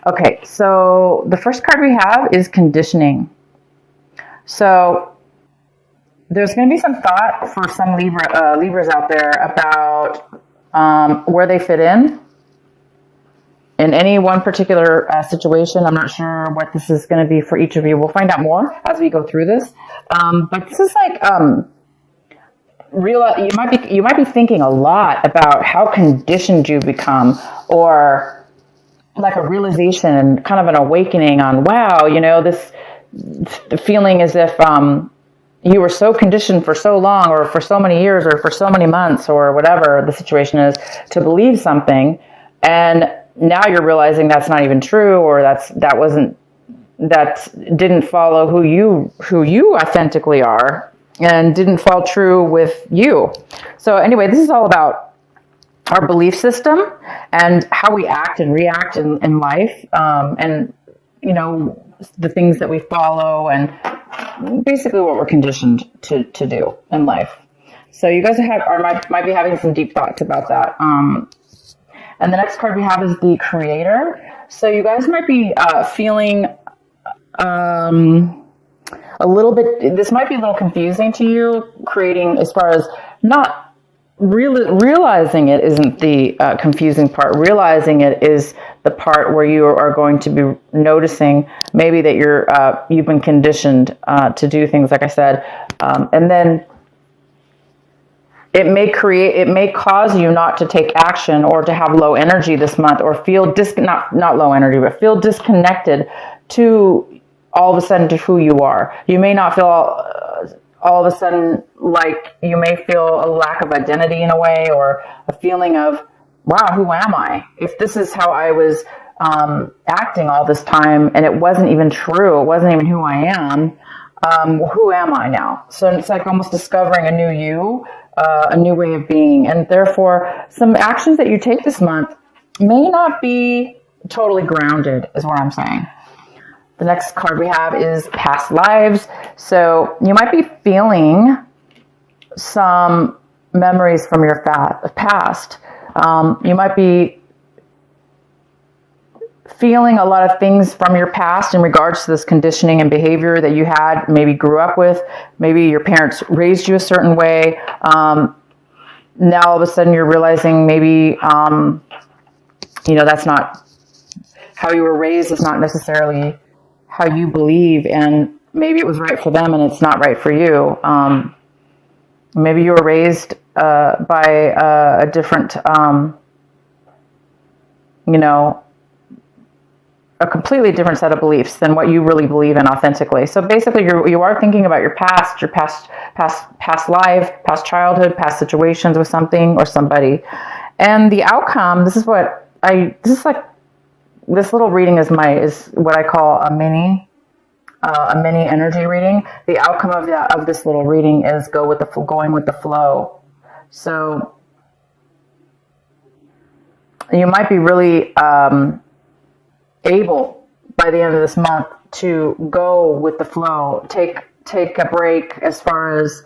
Okay, so the first card we have is conditioning. So there's going to be some thought for some Libras out there about where they fit in any one particular situation. I'm not sure what this is going to be for each of you. We'll find out more as we go through this. But this is like you might be thinking a lot about how conditioned you become, or like a realization and kind of an awakening on, wow, this the feeling as if you were so conditioned for so long, or for so many years, or for so many months, or whatever the situation is, to believe something, and now you're realizing that's not even true, or that didn't follow who you authentically are, and didn't fall true with you. So anyway, this is all about our belief system and how we act and react in life, and the things that we follow, and basically what we're conditioned to do in life. So you guys might be having some deep thoughts about that. And the next card we have is the Creator. So you guys might be feeling a little bit. This might be a little confusing to you. Creating, as far as not realizing it isn't the confusing part. Realizing it is the part where you are going to be noticing maybe that you've been conditioned to do things, like I said, and then it may cause you not to take action, or to have low energy this month, or feel not low energy, but feel disconnected to all of a sudden to who you are. You may not feel all of a sudden, like, you may feel a lack of identity in a way, or a feeling of, wow, who am I? If this is how I was acting all this time, and it wasn't even true, it wasn't even who I am, who am I now? So it's like almost discovering a new you, a new way of being. And therefore, some actions that you take this month may not be totally grounded, is what I'm saying. The next card we have is past lives. So you might be feeling some memories from your past. You might be feeling a lot of things from your past in regards to this conditioning and behavior that you had, maybe grew up with. Maybe your parents raised you a certain way. Now all of a sudden you're realizing maybe, that's not how you were raised. It's not necessarily how you believe, and maybe it was right for them and it's not right for you. Maybe you were raised by a different, a completely different set of beliefs than what you really believe in authentically. So basically, you are thinking about your past life, past childhood, past situations with something or somebody, and the outcome. This little reading is what I call a mini energy reading. The outcome of this little reading is going with the flow. So you might be really able by the end of this month to go with the flow. Take a break, as far as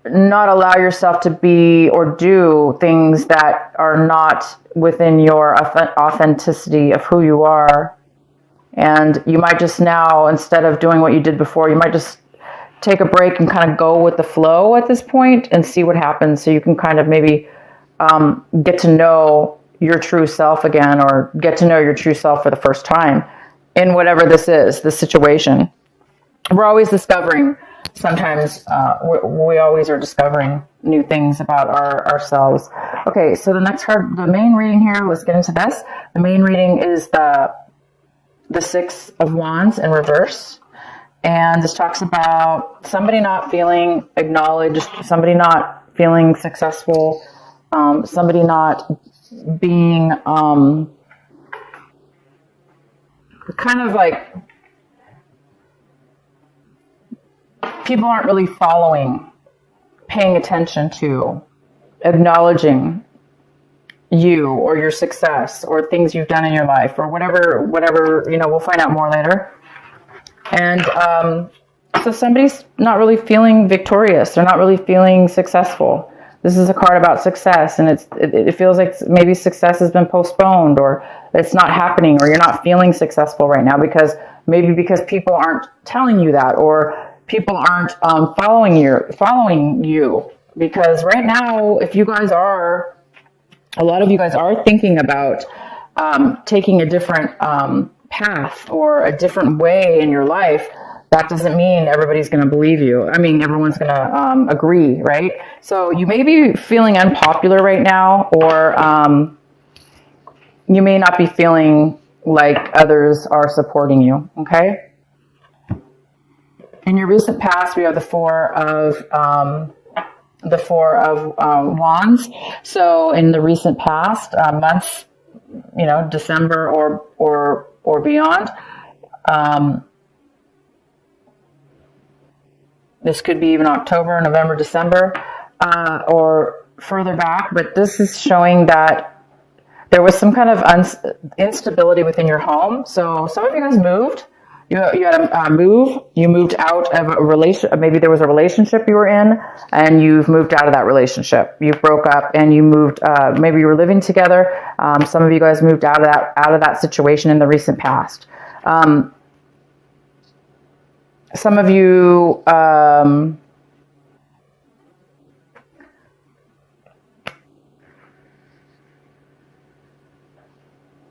not allow yourself to be or do things that are not within your authenticity of who you are. And you might just now, instead of doing what you did before, you might just take a break and kind of go with the flow at this point and see what happens. So you can kind of maybe get to know your true self again, or get to know your true self for the first time in whatever this situation. We're always discovering. Sometimes we always are discovering new things about ourselves. Okay, so the next card, the main reading here, let's get into this. The main reading is the Six of Wands in reverse. And this talks about somebody not feeling acknowledged, somebody not feeling successful, somebody not being kind of like, people aren't really paying attention to, acknowledging you or your success or things you've done in your life, or whatever, we'll find out more later. And so somebody's not really feeling victorious. They're not really feeling successful. This is a card about success, and it feels like maybe success has been postponed, or it's not happening, or you're not feeling successful right now because people aren't telling you that, or people aren't following you. Because right now, if you guys are, a lot of you guys are thinking about taking a different path or a different way in your life, that doesn't mean everybody's going to believe you. I mean, everyone's going to agree, right? So you may be feeling unpopular right now, or you may not be feeling like others are supporting you, okay? In your recent past, we have the Four of Wands. So in the recent past, months, December or beyond, this could be even October, November, December, or further back. But this is showing that there was some kind of instability within your home. So some of you guys moved. You had a move. You moved out of a relation. Maybe there was a relationship you were in, and you've moved out of that relationship. You broke up, and you moved. Maybe you were living together. Some of you guys moved out of that situation in the recent past. Some of you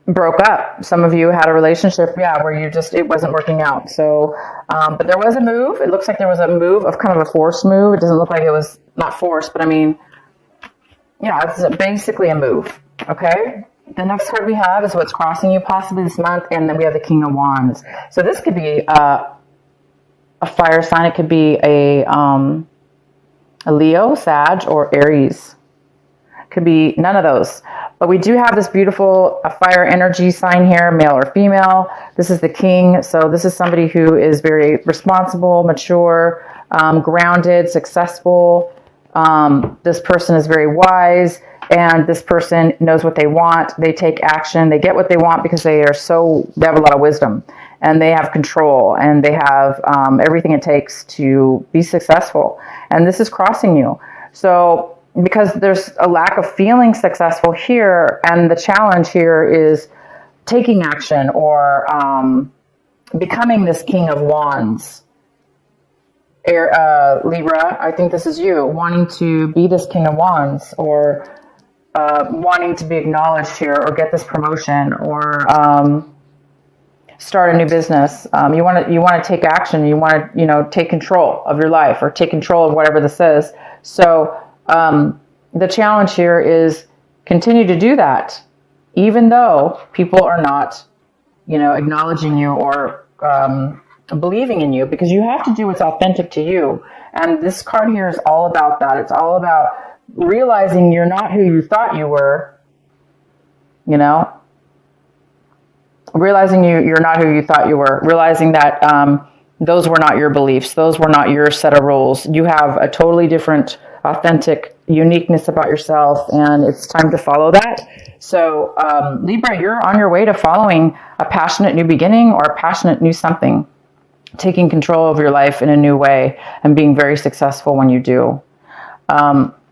broke up. Some of you had a relationship, where it wasn't working out. So, but there was a move. It looks like there was a move of kind of a forced move. It doesn't look like it was not forced, but I mean, it's basically a move. Okay. The next card we have is what's crossing you possibly this month, and then we have the King of Wands. So this could be a fire sign. It could be a Leo, Sag, or Aries. It could be none of those. But we do have this beautiful fire energy sign here, male or female. This is the King. So this is somebody who is very responsible, mature, grounded, successful. This person is very wise, and this person knows what they want. They take action. They get what they want because they have a lot of wisdom, and they have control, and they have everything it takes to be successful. And this is crossing you. So because there's a lack of feeling successful here, and the challenge here is taking action, or becoming this King of Wands. Libra, I think this is you, wanting to be this King of Wands, or wanting to be acknowledged here, or get this promotion, or start a new business. You want to take action. You want to take control of your life, or take control of whatever this is. So the challenge here is continue to do that, even though people are not, acknowledging you or believing in you, because you have to do what's authentic to you. And this card here is all about that. It's all about realizing you're not who you thought you were, realizing you're not who you thought you were, realizing that those were not your beliefs. Those were not your set of rules. You have a totally different, authentic uniqueness about yourself, and it's time to follow that. So Libra, you're on your way to following a passionate new beginning, or a passionate new something, taking control of your life in a new way, and being very successful when you do.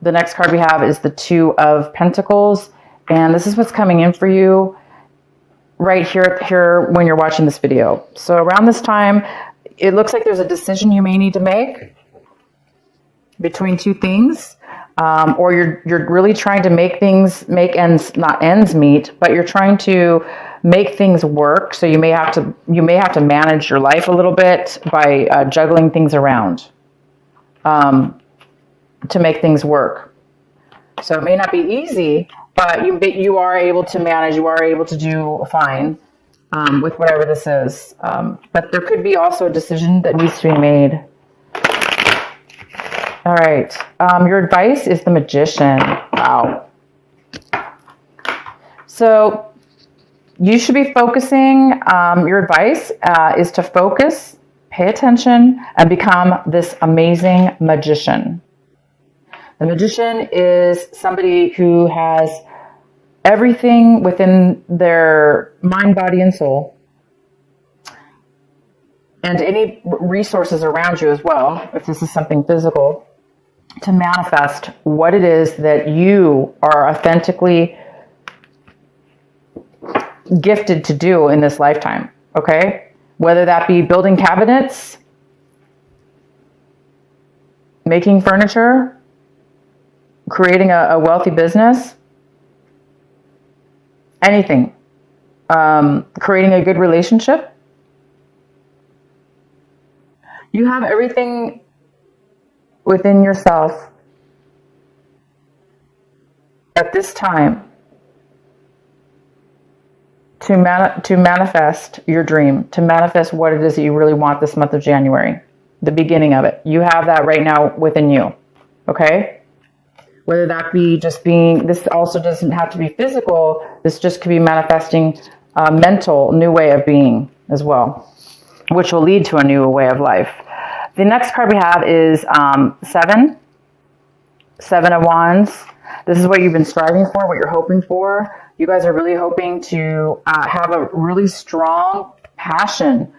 The next card we have is the Two of Pentacles, and this is what's coming in for you right here when you're watching this video. So around this time, it looks like there's a decision you may need to make between two things, or you're really trying to make not ends meet, but you're trying to make things work. So you may have to manage your life a little bit by juggling things around to make things work. So it may not be easy, but you are able to manage. You are able to do fine with whatever this is. But there could be also a decision that needs to be made. All right. Your advice is the Magician. Wow. So you should be focusing. Your advice is to focus, pay attention, and become this amazing magician. The magician is somebody who has everything within their mind, body, and soul, and any resources around you as well, if this is something physical. to manifest what it is that you are authentically gifted to do in this lifetime, okay? Whether that be building cabinets, making furniture, creating a wealthy business, anything, creating a good relationship. You have everything within yourself at this time to manifest your dream, to manifest what it is that you really want this month of January, the beginning of it. You have that right now within you, okay? Whether that be just being, this also doesn't have to be physical, this just could be manifesting a mental new way of being as well, which will lead to a new way of life. The next card we have is Seven of Wands. This is what you've been striving for, what you're hoping for. You guys are really hoping to have a really strong passion,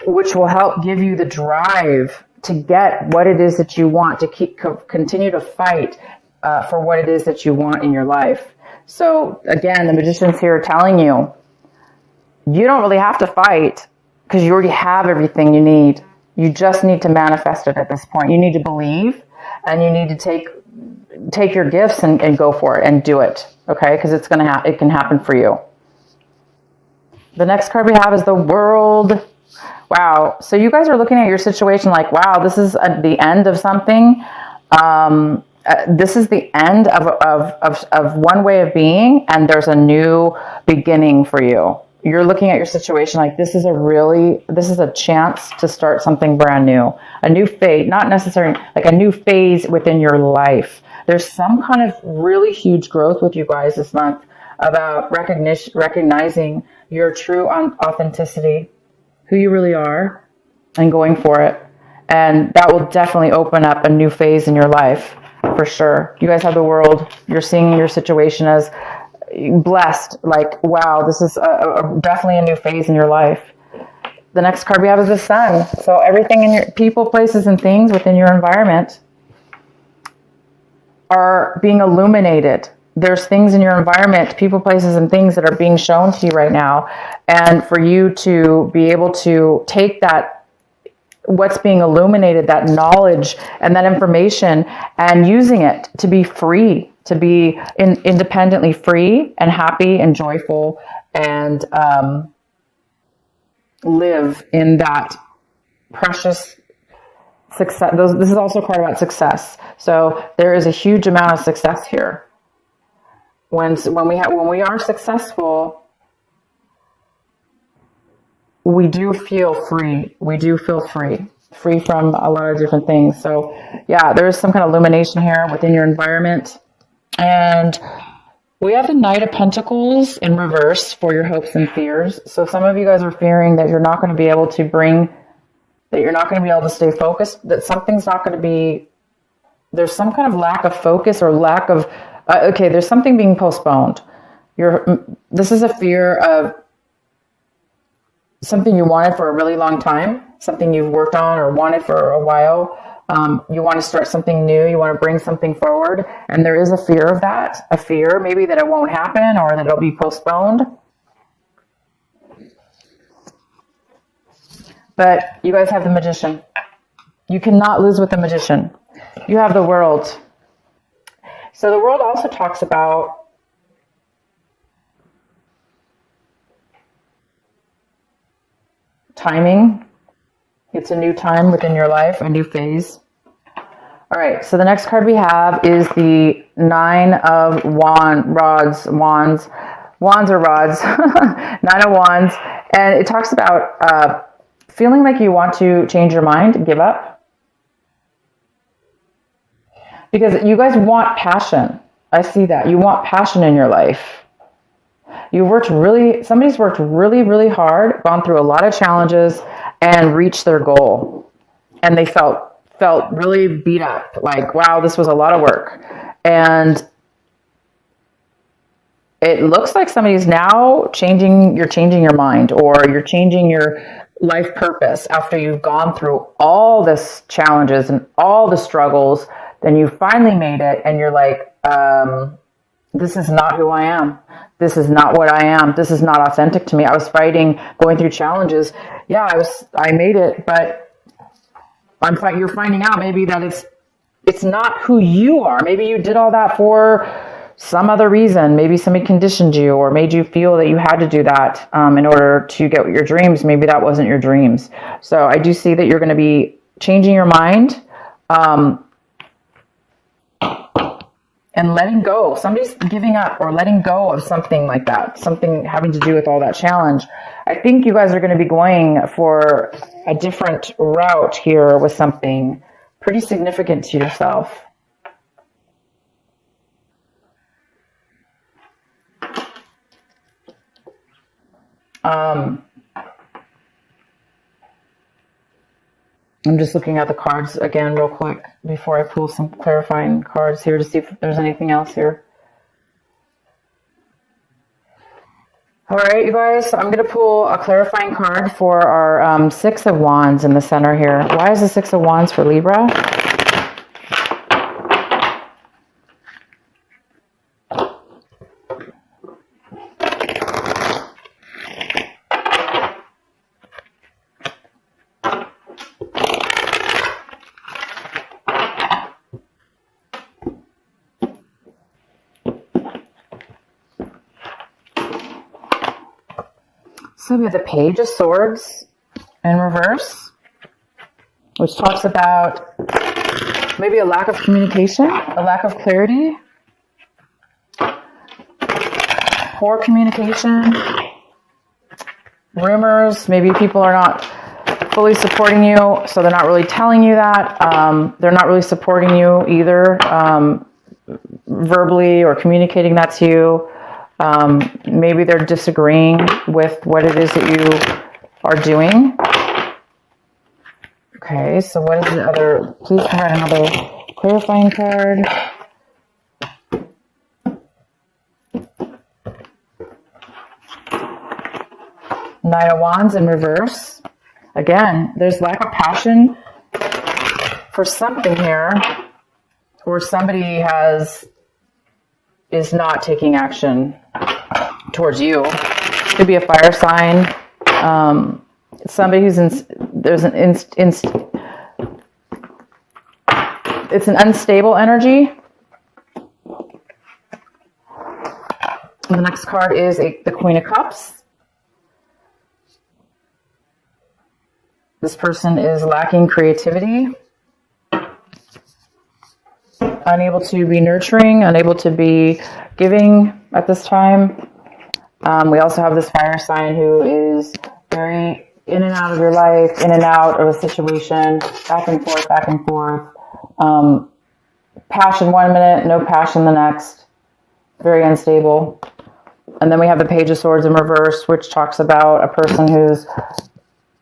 which will help give you the drive to get what it is that you want, to continue to fight for what it is that you want in your life. So again, the Magician's here telling you, you don't really have to fight because you already have everything you need. You just need to manifest it at this point. You need to believe, and you need to take your gifts and go for it and do it, okay? Because it can happen for you. The next card we have is the World. Wow. So you guys are looking at your situation like, wow, this is the end of something. This is the end of one way of being, and there's a new beginning for you. You're looking at your situation like this is a chance to start something brand new, a new phase, not necessarily like a new phase within your life. There's some kind of really huge growth with you guys this month about recognizing your true authenticity, who you really are, and going for it. And that will definitely open up a new phase in your life for sure. You guys have the World. You're seeing your situation as blessed, like, wow, this is definitely a new phase in your life. The next card we have is the Sun. So everything in your people, places, and things within your environment are being illuminated. There's things in your environment, people, places, and things that are being shown to you right now. And for you to be able to take that, what's being illuminated, that knowledge and that information, and using it to be free, to be independently free and happy and joyful, and live in that precious success. This is also a card about success. So there is a huge amount of success here. When we are successful, we do feel free. We do feel free from a lot of different things. So yeah, there is some kind of illumination here within your environment. And we have the Knight of Pentacles in reverse for your hopes and fears. So some of you guys are fearing that you're not going to be able to stay focused, that something's not going to be, there's some kind of lack of focus or lack of, there's something being postponed. This is a fear of something you wanted for a really long time, something you've worked on or wanted for a while. You want to start something new. You want to bring something forward. And there is a fear of that, a fear maybe that it won't happen or that it'll be postponed. But you guys have the Magician. You cannot lose with the Magician. You have the World. So the World also talks about timing. It's a new time within your life, a new phase. All right, so the next card we have is the Nine of Rods. Wands or rods. Nine of Wands. And it talks about feeling like you want to change your mind, give up. Because you guys want passion. I see that. You want passion in your life. Somebody's worked really, really hard, gone through a lot of challenges, and reached their goal. And they felt really beat up. Like, wow, this was a lot of work. And it looks like somebody's now you're changing your mind, or you're changing your life purpose after you've gone through all this challenges and all the struggles then you finally made it, and you're like, this is not who I am. This is not what I am. This is not authentic to me. I was fighting, going through challenges. Yeah, I made it, but you're finding out maybe that it's not who you are. Maybe you did all that for some other reason. Maybe somebody conditioned you or made you feel that you had to do that in order to get your dreams. Maybe that wasn't your dreams. So I do see that you're going to be changing your mind and letting go. Somebody's giving up or letting go of something like that, something having to do with all that challenge. I think you guys are going to be going for a different route here with something pretty significant to yourself. I'm just looking at the cards again real quick before I pull some clarifying cards here to see if there's anything else here. All right, you guys, I'm going to pull a clarifying card for our Six of Wands in the center here. Why is the Six of Wands for Libra? So we have the Page of Swords in reverse, which talks about maybe a lack of communication, a lack of clarity, poor communication, rumors. Maybe people are not fully supporting you, so they're not really telling you that. They're not really supporting you either, verbally or communicating that to you. Maybe they're disagreeing with what it is that you are doing. Okay, so what is the other? Please provide another clarifying card. Knight of Wands in reverse. Again, there's lack of passion for something here, or somebody is not taking action towards you. Could be a fire sign. Somebody who's it's an unstable energy. The next card is the Queen of Cups. This person is lacking creativity, unable to be nurturing, unable to be giving at this time. We also have this fire sign who is very in and out of your life, in and out of a situation, back and forth, back and forth. Passion one minute, no passion the next. Very unstable. And then we have the Page of Swords in reverse, which talks about a person who's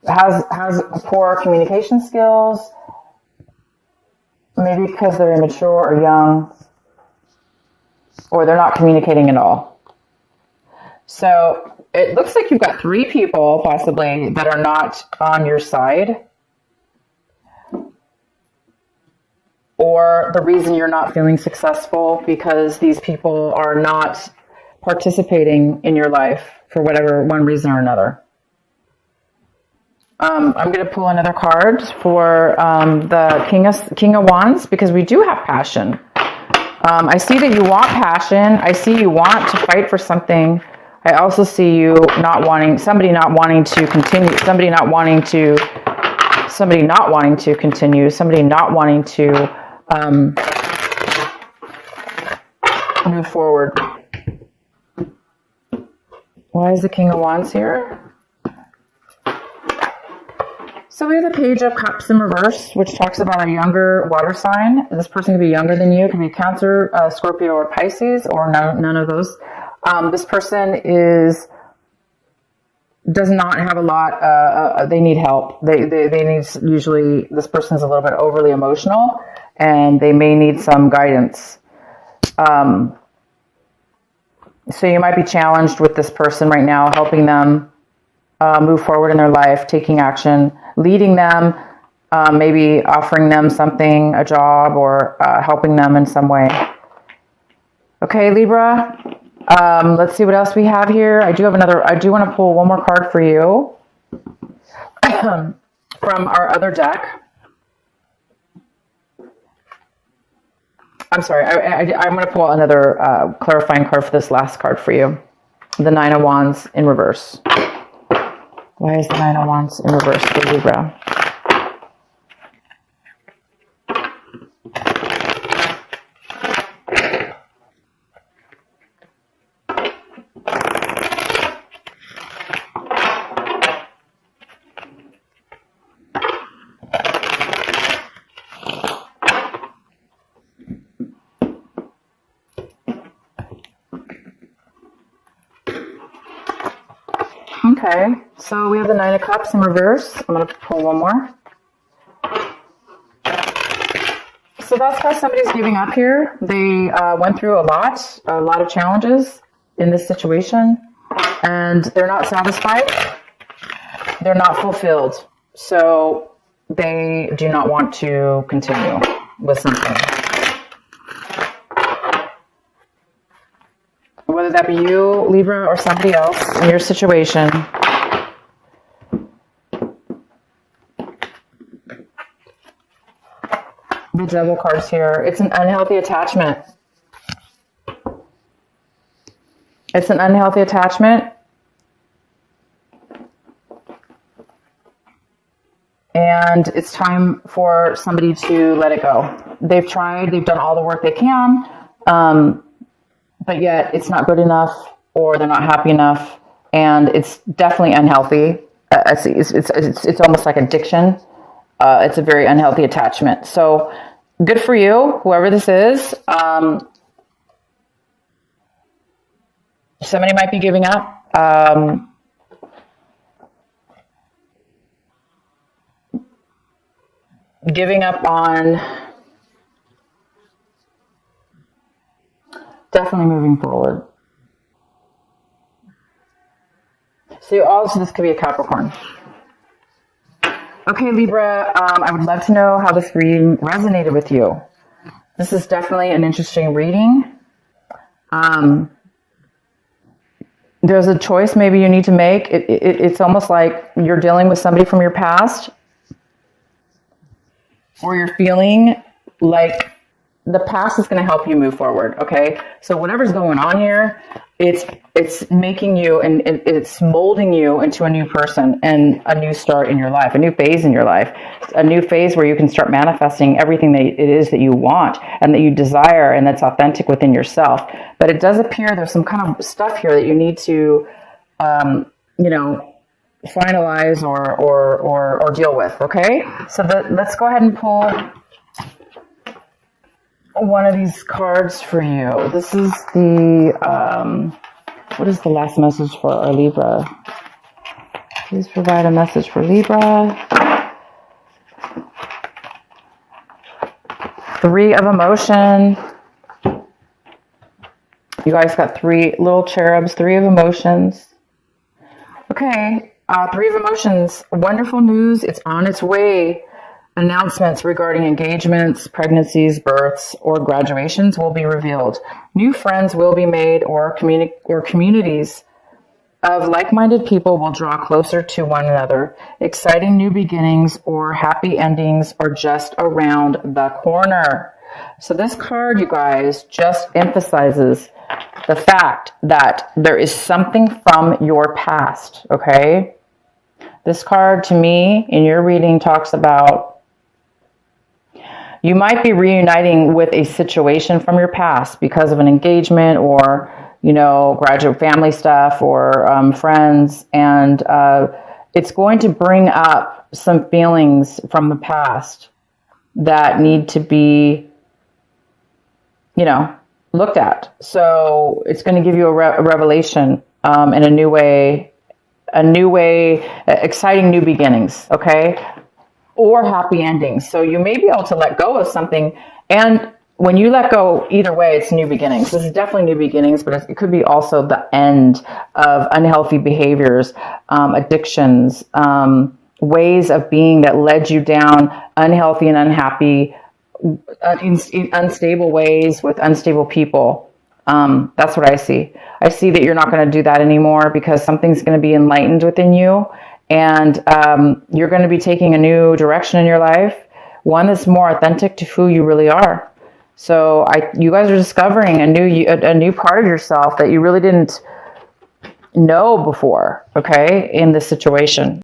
has poor communication skills, maybe because they're immature or young, or they're not communicating at all. So it looks like you've got three people possibly that are not on your side, or the reason you're not feeling successful because these people are not participating in your life for whatever one reason or another. I'm going to pull another card for the King of Wands, because we do have passion. I see that you want passion. I see you want to fight for something. I also see you somebody not wanting to continue, somebody not wanting to continue, somebody not wanting to move forward. Why is the King of Wands here? So we have the Page of Cups in reverse, which talks about a younger water sign. This person could be younger than you. It could be Cancer, Scorpio, or Pisces, or none of those. This person does not have a lot. They need help. They need, usually this person's a little bit overly emotional, and they may need some guidance. So you might be challenged with this person right now, helping them move forward in their life, taking action, leading them maybe offering them something, a job, or helping them in some way. Okay, Libra. Let's see what else we have here. I do want to pull one more card for you from our other deck. I'm sorry. I'm going to pull another clarifying card for this last card for you. The Nine of Wands in reverse. Why is the Nine of Wands in reverse for Libra? Okay, so we have the Nine of Cups in reverse. I'm going to pull one more. So that's why somebody's giving up here. They went through a lot of challenges in this situation, and they're not satisfied. They're not fulfilled. So they do not want to continue with something. Whether that be you, Libra, or somebody else in your situation. The Devil card's here. It's an unhealthy attachment. It's an unhealthy attachment. And it's time for somebody to let it go. They've tried, they've done all the work they can, but yet it's not good enough, or they're not happy enough, and it's definitely unhealthy. It's almost like addiction. It's a very unhealthy attachment. So good for you, whoever this is. Somebody might be giving up. Giving up on definitely moving forward. So also this could be a Capricorn. Okay, Libra, I would love to know how this reading resonated with you. This is definitely an interesting reading. There's a choice maybe you need to make. It's almost like you're dealing with somebody from your past, or you're feeling like the past is going to help you move forward. Okay, so whatever's going on here, it's making you, and it's molding you into a new person and a new start in your life, a new phase in your life, a new phase where you can start manifesting everything that it is that you want and that you desire, and that's authentic within yourself. But it does appear there's some kind of stuff here that you need to, finalize or deal with. Okay, so let's go ahead and pull one of these cards for you. This is the, what is the last message for our Libra? Please provide a message for Libra. Three of emotion. You guys got three little cherubs, three of emotions. Okay, three of emotions. Wonderful news. It's on its way. Announcements regarding engagements, pregnancies, births, or graduations will be revealed. New friends will be made, or communities of like-minded people will draw closer to one another. Exciting new beginnings or happy endings are just around the corner. So this card, you guys, just emphasizes the fact that there is something from your past, okay? This card, to me, in your reading, talks about you might be reuniting with a situation from your past because of an engagement or, graduate family stuff or friends. And it's going to bring up some feelings from the past that need to be, looked at. So it's going to give you a revelation in a new way, exciting new beginnings, okay? Or happy endings. So you may be able to let go of something, and when you let go, either way, it's new beginnings. This is definitely new beginnings, but it could be also the end of unhealthy behaviors, addictions, ways of being that led you down unhealthy and unhappy, in unstable ways with unstable people. That's what I see. I see that you're not going to do that anymore because something's going to be enlightened within you, and you're going to be taking a new direction in your life, one that's more authentic to who you really are. So you guys are discovering a new part of yourself that you really didn't know before, okay, in this situation.